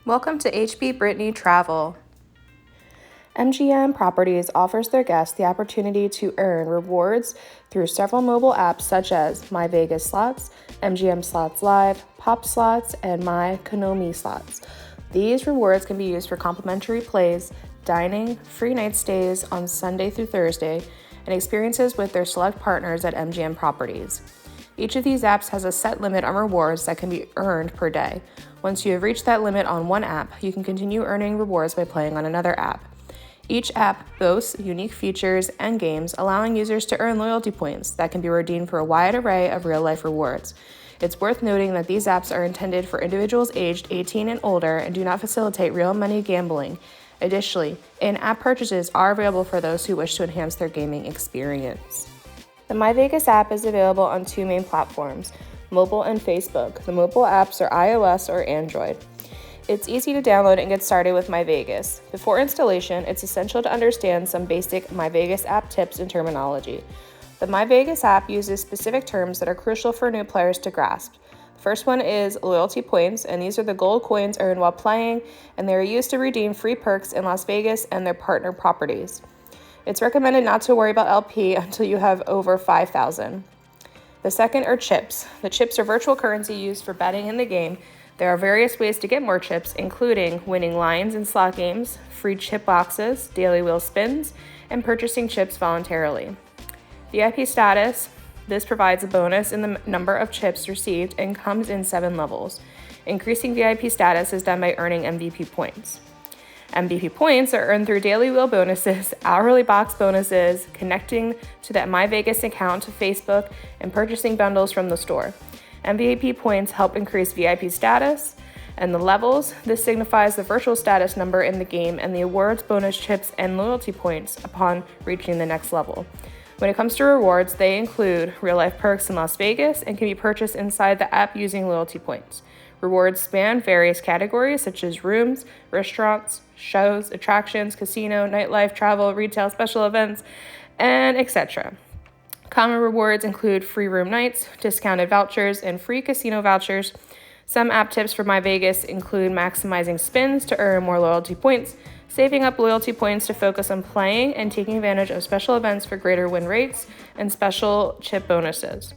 Welcome to HP.Brittany Travel. MGM Properties offers their guests the opportunity to earn rewards through several mobile apps such as MyVegas Slots, MGM Slots Live, Pop Slots, and myKONAMI Slots. These rewards can be used for complimentary plays, dining, free night stays on Sunday through Thursday, and experiences with their select partners at MGM Properties. Each of these apps has a set limit on rewards that can be earned per day. Once you have reached that limit on one app, you can continue earning rewards by playing on another app. Each app boasts unique features and games, allowing users to earn loyalty points that can be redeemed for a wide array of real-life rewards. It's worth noting that these apps are intended for individuals aged 18 and older and do not facilitate real money gambling. Additionally, in-app purchases are available for those who wish to enhance their gaming experience. The MyVegas app is available on two main platforms, mobile and Facebook. The mobile apps are iOS or Android. It's easy to download and get started with MyVegas. Before installation, it's essential to understand some basic MyVegas app tips and terminology. The MyVegas app uses specific terms that are crucial for new players to grasp. The first one is loyalty points, and these are the gold coins earned while playing, and they are used to redeem free perks in Las Vegas and their partner properties. It's recommended not to worry about LP until you have over 5,000. The second are chips. The chips are virtual currency used for betting in the game. There are various ways to get more chips, including winning lines in slot games, free chip boxes, daily wheel spins, and purchasing chips voluntarily. VIP status. This provides a bonus in the number of chips received and comes in 7 levels. Increasing VIP status is done by earning MVP points. MVP points are earned through daily wheel bonuses, hourly box bonuses, connecting to that MyVegas account to Facebook, and purchasing bundles from the store. MVP points help increase VIP status, and the levels, this signifies the virtual status number in the game and the awards, bonus chips, and loyalty points upon reaching the next level. When it comes to rewards, they include real-life perks in Las Vegas and can be purchased inside the app using loyalty points. Rewards span various categories such as rooms, restaurants, shows, attractions, casino, nightlife, travel, retail, special events, and etc. Common rewards include free room nights, discounted vouchers, and free casino vouchers. Some app tips for MyVegas include maximizing spins to earn more loyalty points, saving up loyalty points to focus on playing, and taking advantage of special events for greater win rates and special chip bonuses.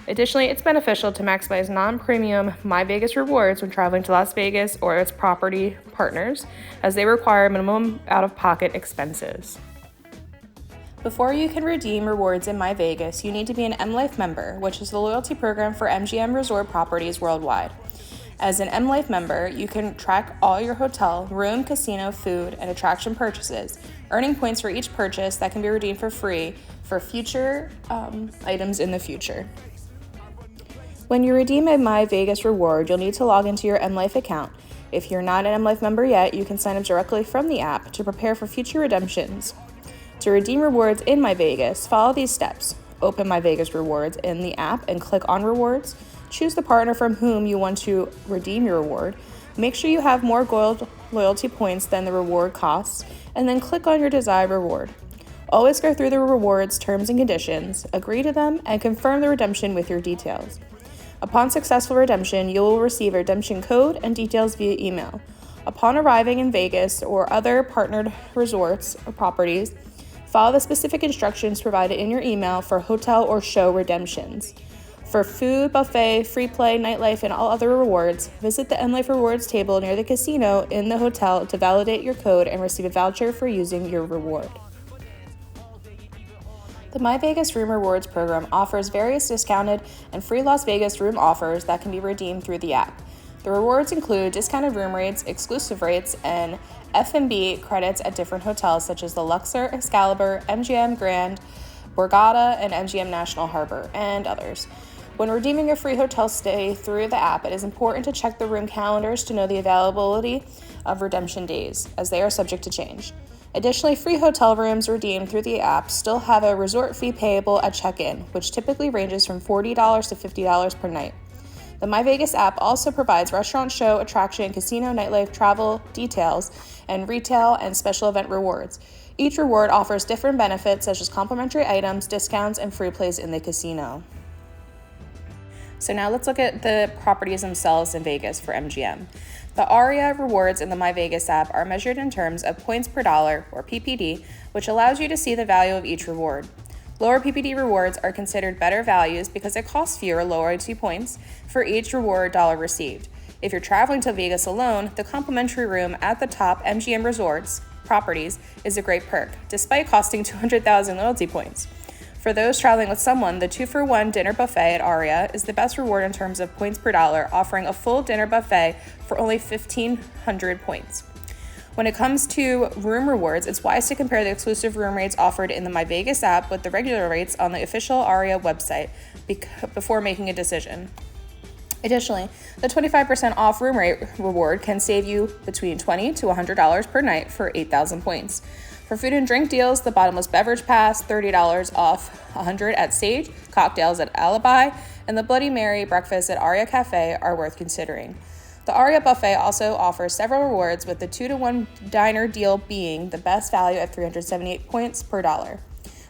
Additionally, it's beneficial to maximize non-premium MyVegas rewards when traveling to Las Vegas or its property partners, as they require minimum out-of-pocket expenses. Before you can redeem rewards in MyVegas, you need to be an MLife member, which is the loyalty program for MGM Resort properties worldwide. As an MLife member, you can track all your hotel, room, casino, food, and attraction purchases, earning points for each purchase that can be redeemed for free for future items in the future. When you redeem a MyVegas reward, you'll need to log into your MLife account. If you're not an MLife member yet, you can sign up directly from the app to prepare for future redemptions. To redeem rewards in MyVegas, follow these steps. Open MyVegas Rewards in the app and click on Rewards. Choose the partner from whom you want to redeem your reward. Make sure you have more gold loyalty points than the reward costs, and then click on your desired reward. Always go through the rewards, terms and conditions, agree to them, and confirm the redemption with your details. Upon successful redemption, you will receive a redemption code and details via email. Upon arriving in Vegas or other partnered resorts or properties, follow the specific instructions provided in your email for hotel or show redemptions. For food, buffet, free play, nightlife, and all other rewards, visit the MLife Rewards table near the casino in the hotel to validate your code and receive a voucher for using your reward. The MyVegas Room Rewards program offers various discounted and free Las Vegas room offers that can be redeemed through the app. The rewards include discounted room rates, exclusive rates, and F&B credits at different hotels such as the Luxor, Excalibur, MGM Grand, Borgata, and MGM National Harbor, and others. When redeeming a free hotel stay through the app, it is important to check the room calendars to know the availability of redemption days, as they are subject to change. Additionally, free hotel rooms redeemed through the app still have a resort fee payable at check-in, which typically ranges from $40 to $50 per night. The MyVegas app also provides restaurant, show, attraction, casino, nightlife, travel details, and retail and special event rewards. Each reward offers different benefits such as complimentary items, discounts, and free plays in the casino. So now let's look at the properties themselves in Vegas for MGM. The Aria rewards in the MyVegas app are measured in terms of points per dollar, or PPD, which allows you to see the value of each reward. Lower PPD rewards are considered better values because it costs fewer loyalty points for each reward dollar received. If you're traveling to Vegas alone, the complimentary room at the top MGM Resorts properties is a great perk, despite costing 200,000 loyalty points. For those traveling with someone, the 2-for-1 dinner buffet at Aria is the best reward in terms of points per dollar, offering a full dinner buffet for only 1,500 points. When it comes to room rewards, it's wise to compare the exclusive room rates offered in the MyVegas app with the regular rates on the official Aria website before making a decision. Additionally, the 25% off room rate reward can save you between $20 to $100 per night for 8,000 points. For food and drink deals, the bottomless beverage pass, $30 off $100 at Sage, cocktails at Alibi, and the Bloody Mary breakfast at Aria Cafe are worth considering. The Aria buffet also offers several rewards, with the 2-to-1 diner deal being the best value at 378 points per dollar.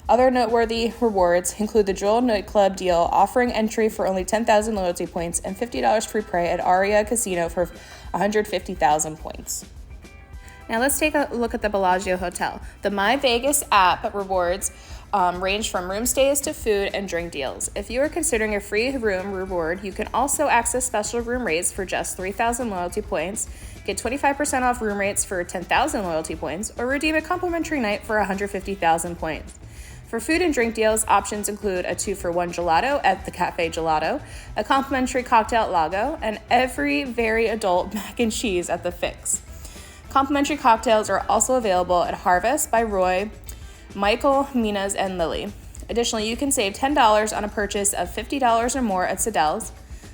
Other noteworthy rewards include the Jewel nightclub deal, offering entry for only 10,000 loyalty points and $50 free play at Aria Casino for 150,000 points. Now let's take a look at the Bellagio Hotel. The MyVegas app rewards range from room stays to food and drink deals. If you are considering a free room reward, you can also access special room rates for just 3,000 loyalty points, get 25% off room rates for 10,000 loyalty points, or redeem a complimentary night for 150,000 points. For food and drink deals, options include a 2-for-1 gelato at the Cafe Gelato, a complimentary cocktail at Lago, and every very adult mac and cheese at the Fix. Complimentary cocktails are also available at Harvest by Roy, Michael, Mina's, and Lily. Additionally, you can save $10 on a purchase of $50 or more at Sadelle's.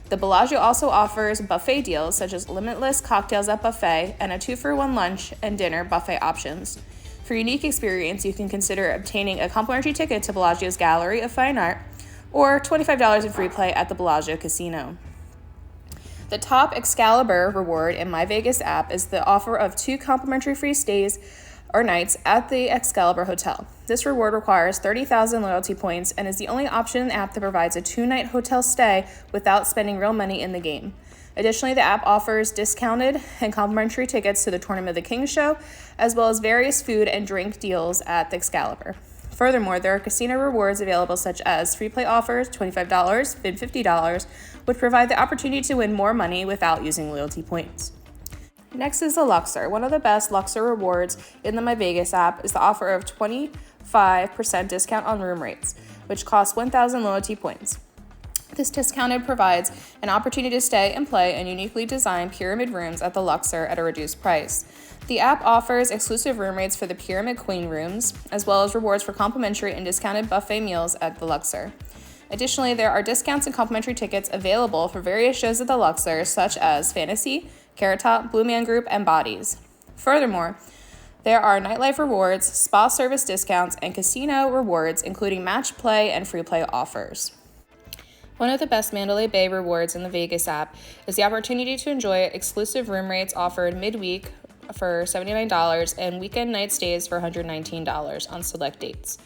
The Bellagio also offers buffet deals such as limitless cocktails at buffet and a 2-for-1 lunch and dinner buffet options. For unique experience, you can consider obtaining a complimentary ticket to Bellagio's Gallery of Fine Art or $25 in free play at the Bellagio Casino. The top Excalibur reward in MyVegas app is the offer of 2 complimentary free stays or nights at the Excalibur Hotel. This reward requires 30,000 loyalty points and is the only option in the app that provides a 2-night hotel stay without spending real money in the game. Additionally, the app offers discounted and complimentary tickets to the Tournament of the King show, as well as various food and drink deals at the Excalibur. Furthermore, there are casino rewards available such as free play offers, $25, and $50, which provide the opportunity to win more money without using loyalty points. Next is the Luxor. One of the best Luxor rewards in the MyVegas app is the offer of 25% discount on room rates, which costs 1,000 loyalty points. This discounted provides an opportunity to stay and play in uniquely designed pyramid rooms at the Luxor at a reduced price. The app offers exclusive room rates for the Pyramid Queen rooms, as well as rewards for complimentary and discounted buffet meals at the Luxor. Additionally, there are discounts and complimentary tickets available for various shows at the Luxor, such as Fantasy, Carrot Top, Blue Man Group, and Bodies. Furthermore, there are nightlife rewards, spa service discounts, and casino rewards, including match play and free play offers. One of the best Mandalay Bay Rewards in the Vegas app is the opportunity to enjoy exclusive room rates offered midweek for $79 and weekend night stays for $119 on select dates.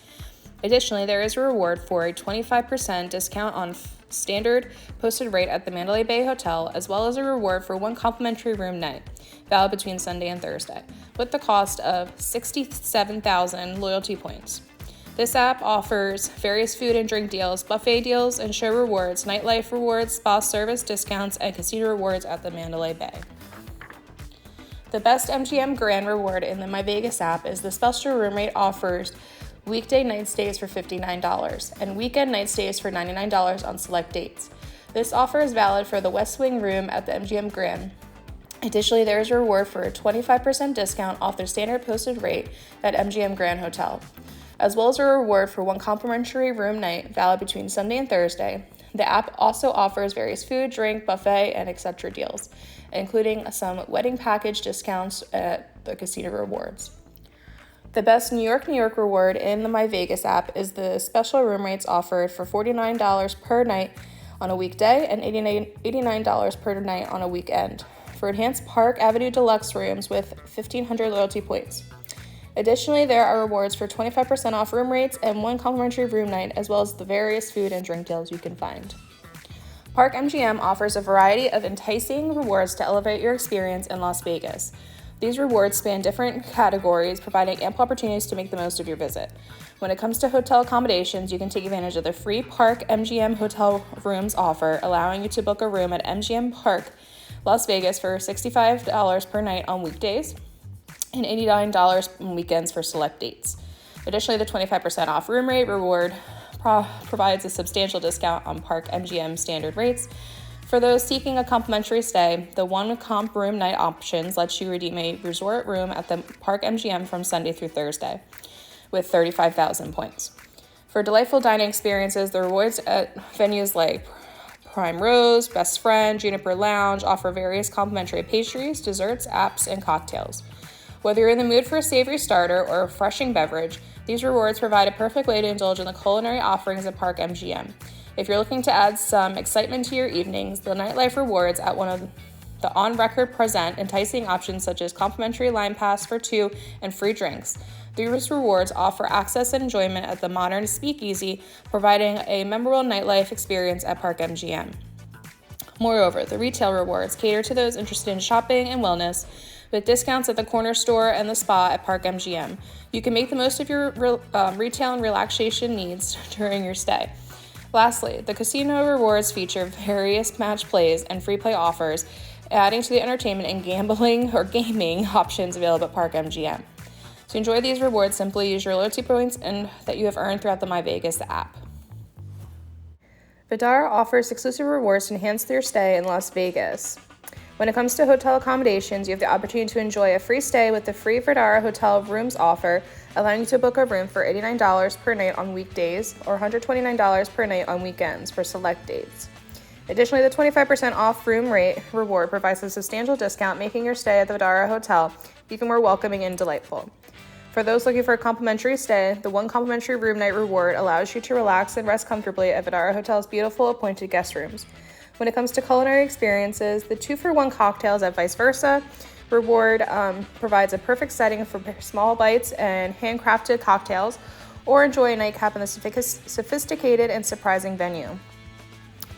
Additionally, there is a reward for a 25% discount on standard posted rate at the Mandalay Bay Hotel, as well as a reward for 1 complimentary room night, valid between Sunday and Thursday, with the cost of 67,000 loyalty points. This app offers various food and drink deals, buffet deals, and show rewards, nightlife rewards, spa service discounts, and casino rewards at the Mandalay Bay. The best MGM Grand Reward in the MyVegas app is the special room rate offers weekday night stays for $59 and weekend night stays for $99 on select dates. This offer is valid for the West Wing room at the MGM Grand. Additionally, there is a reward for a 25% discount off their standard posted rate at MGM Grand Hotel, as well as a reward for 1 complimentary room night valid between Sunday and Thursday. The app also offers various food, drink, buffet, and etc. deals, including some wedding package discounts at the casino rewards. The best New York reward in the MyVegas app is the special room rates offered for $49 per night on a weekday and $89 per night on a weekend for enhanced Park Avenue Deluxe rooms with 1,500 loyalty points. Additionally, there are rewards for 25% off room rates and 1 complimentary room night, as well as the various food and drink deals you can find. Park MGM offers a variety of enticing rewards to elevate your experience in Las Vegas. These rewards span different categories, providing ample opportunities to make the most of your visit. When it comes to hotel accommodations, you can take advantage of the free Park MGM hotel rooms offer, allowing you to book a room at MGM Park Las Vegas for $65 per night on weekdays and $89 on weekends for select dates. Additionally, the 25% off room rate reward provides a substantial discount on Park MGM standard rates. For those seeking a complimentary stay, the one comp room night options lets you redeem a resort room at the Park MGM from Sunday through Thursday with 35,000 points. For delightful dining experiences, the rewards at venues like Prime Rose, Best Friend, Juniper Lounge offer various complimentary pastries, desserts, apps, and cocktails. Whether you're in the mood for a savory starter or a refreshing beverage, these rewards provide a perfect way to indulge in the culinary offerings at Park MGM. If you're looking to add some excitement to your evenings, the nightlife rewards at one of the on-record present enticing options such as complimentary line pass for 2 and free drinks. These rewards offer access and enjoyment at the modern speakeasy, providing a memorable nightlife experience at Park MGM. Moreover, the retail rewards cater to those interested in shopping and wellness, with discounts at the corner store and the spa at Park MGM. You can make the most of your retail and relaxation needs during your stay. Lastly, the casino rewards feature various match plays and free play offers, adding to the entertainment and gambling or gaming options available at Park MGM. To enjoy these rewards, simply use your loyalty points that you have earned throughout the MyVegas app. Vdara offers exclusive rewards to enhance your stay in Las Vegas. When it comes to hotel accommodations, you have the opportunity to enjoy a free stay with the free Vdara hotel rooms offer, allowing you to book a room for $89 per night on weekdays or $129 per night on weekends for select dates. Additionally, the 25% off room rate reward provides a substantial discount, making your stay at the Vdara Hotel even more welcoming and delightful. For those looking for a complimentary stay, the one complimentary room night reward allows you to relax and rest comfortably at Vdara Hotel's beautiful appointed guest rooms. When it comes to culinary experiences, the 2-for-1 cocktails at Vice Versa reward provides a perfect setting for small bites and handcrafted cocktails, or enjoy a nightcap in the sophisticated and surprising venue.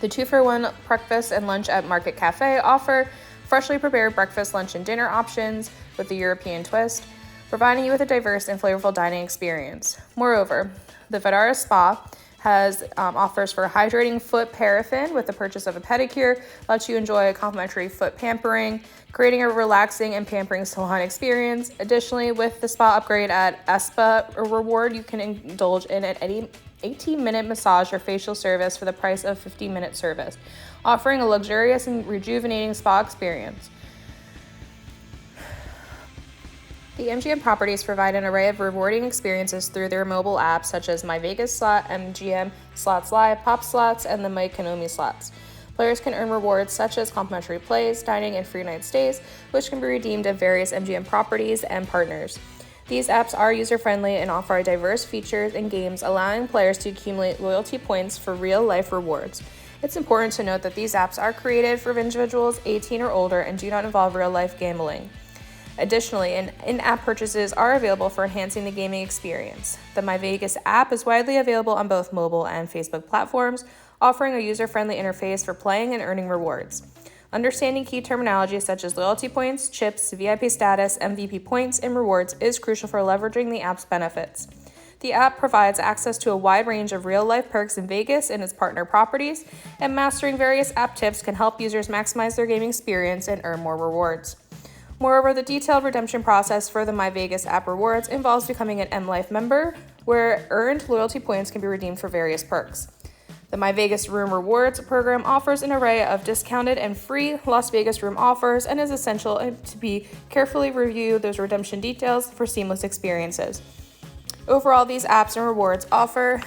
The 2-for-1 breakfast and lunch at Market Cafe offer freshly prepared breakfast, lunch, and dinner options with a European twist, providing you with a diverse and flavorful dining experience. Moreover, the Vdara Spa has offers for hydrating foot paraffin with the purchase of a pedicure, lets you enjoy a complimentary foot pampering, creating a relaxing and pampering salon experience. Additionally, with the spa upgrade at Spa Reward, you can indulge in an 18-minute massage or facial service for the price of a 15-minute service, offering a luxurious and rejuvenating spa experience. The MGM properties provide an array of rewarding experiences through their mobile apps such as MyVegas Slot, MGM Slots Live, Pop Slots, and the myKONAMI Slots. Players can earn rewards such as complimentary plays, dining, and free night stays, which can be redeemed at various MGM properties and partners. These apps are user-friendly and offer diverse features and games, allowing players to accumulate loyalty points for real-life rewards. It's important to note that these apps are created for individuals 18 or older and do not involve real-life gambling. Additionally, in-app purchases are available for enhancing the gaming experience. The MyVegas app is widely available on both mobile and Facebook platforms, offering a user-friendly interface for playing and earning rewards. Understanding key terminology such as loyalty points, chips, VIP status, MVP points, and rewards is crucial for leveraging the app's benefits. The app provides access to a wide range of real-life perks in Vegas and its partner properties, and mastering various app tips can help users maximize their gaming experience and earn more rewards. Moreover, the detailed redemption process for the MyVegas app rewards involves becoming an MLife member, where earned loyalty points can be redeemed for various perks. The MyVegas Room Rewards program offers an array of discounted and free Las Vegas room offers and is essential to be carefully review those redemption details for seamless experiences. Overall, these apps and rewards offer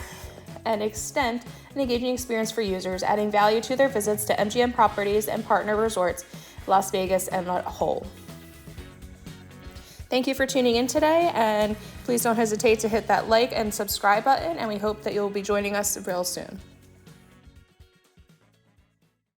and extend an engaging experience for users, adding value to their visits to MGM properties and partner resorts, Las Vegas and a whole. Thank you for tuning in today, and please don't hesitate to hit that like and subscribe button, and we hope that you'll be joining us real soon.